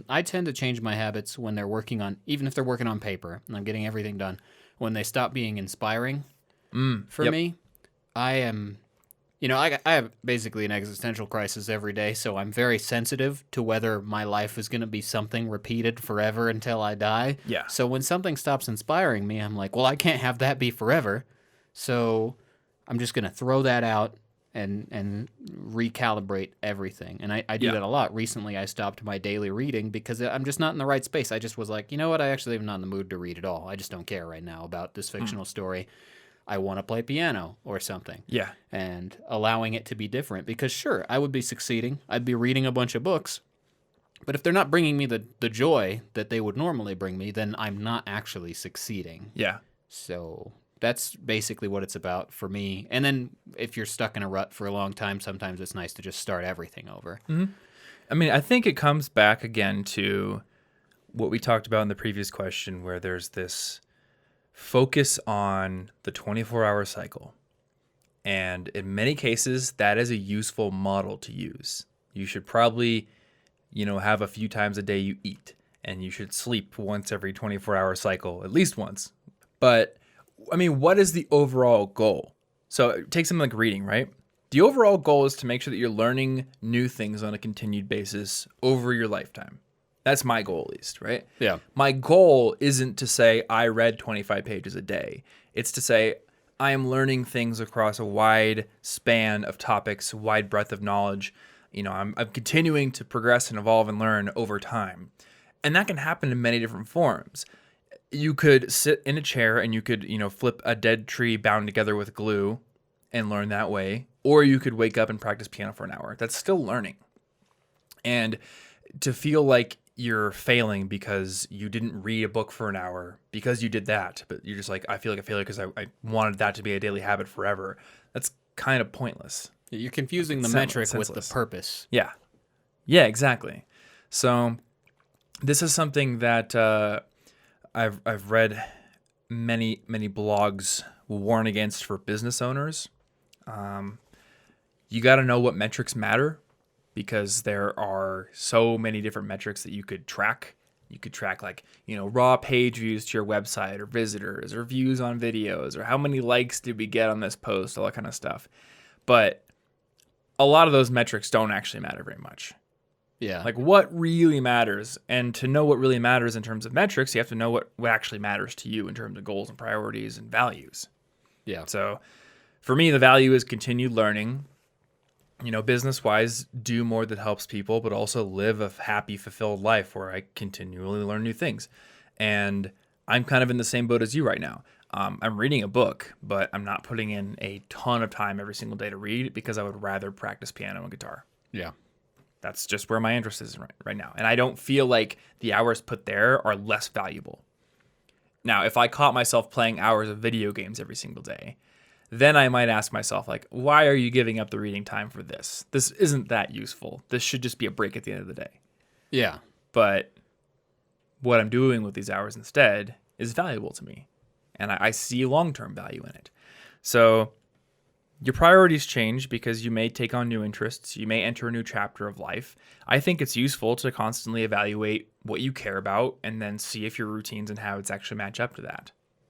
I tend to change my habits when they're working on, even if they're working on paper and I'm getting everything done, when they stop being inspiring for Yep. me. I am, I have basically an existential crisis every day, so I'm very sensitive to whether my life is going to be something repeated forever until I die. Yeah. So when something stops inspiring me, I'm like, well, I can't have that be forever. So I'm just going to throw that out and recalibrate everything. And I do Yeah. that a lot. Recently, I stopped my daily reading because I'm just not in the right space. I just was like, you know what? I actually am not in the mood to read at all. I just don't care right now about this fictional story. I want to play piano or something. Yeah. And allowing it to be different. Because sure, I would be succeeding. I'd be reading a bunch of books. But if they're not bringing me the joy that they would normally bring me, then I'm not actually succeeding. Yeah. So that's basically what it's about for me. And then if you're stuck in a rut for a long time, sometimes it's nice to just start everything over. I mean, I think it comes back again to what we talked about in the previous question, where there's this focus on the 24-hour cycle. And in many cases, that is a useful model to use. You should probably, have a few times a day you eat, and you should sleep once every 24-hour cycle, at least once. But, I mean, what is the overall goal? So take something like reading, right? The overall goal is to make sure that you're learning new things on a continued basis over your lifetime. That's my goal, at least, right? Yeah. My goal isn't to say I read 25 pages a day. It's to say I am learning things across a wide span of topics, wide breadth of knowledge. I'm continuing to progress and evolve and learn over time. And that can happen in many different forms. You could sit in a chair and you could, flip a dead tree bound together with glue and learn that way. Or you could wake up and practice piano for an hour. That's still learning. And to feel like you're failing because you didn't read a book for an hour because you did that, but you're just like, I feel like a failure because I wanted that to be a daily habit forever. That's kind of pointless. You're confusing the metric with the purpose. Yeah. Yeah, exactly. So this is something that I've read many blogs warn against for business owners. You got to know what metrics matter, because there are so many different metrics that you could track. You could track raw page views to your website, or visitors, or views on videos, or how many likes did we get on this post, all that kind of stuff. But a lot of those metrics don't actually matter very much. Yeah. Like, what really matters, and to know what really matters in terms of metrics, you have to know what actually matters to you in terms of goals and priorities and values. Yeah. So for me, the value is continued learning. Business-wise, do more that helps people, but also live a happy, fulfilled life where I continually learn new things. And I'm kind of in the same boat as you right now. I'm reading a book, but I'm not putting in a ton of time every single day to read, because I would rather practice piano and guitar. Yeah. That's just where my interest is right now. And I don't feel like the hours put there are less valuable. Now, if I caught myself playing hours of video games every single day, then I might ask myself, why are you giving up the reading time for this? This isn't that useful. This should just be a break at the end of the day. Yeah. But what I'm doing with these hours instead is valuable to me, and I see long-term value in it. So your priorities change because you may take on new interests. You may enter a new chapter of life. I think it's useful to constantly evaluate what you care about and then see if your routines and habits actually match up to that.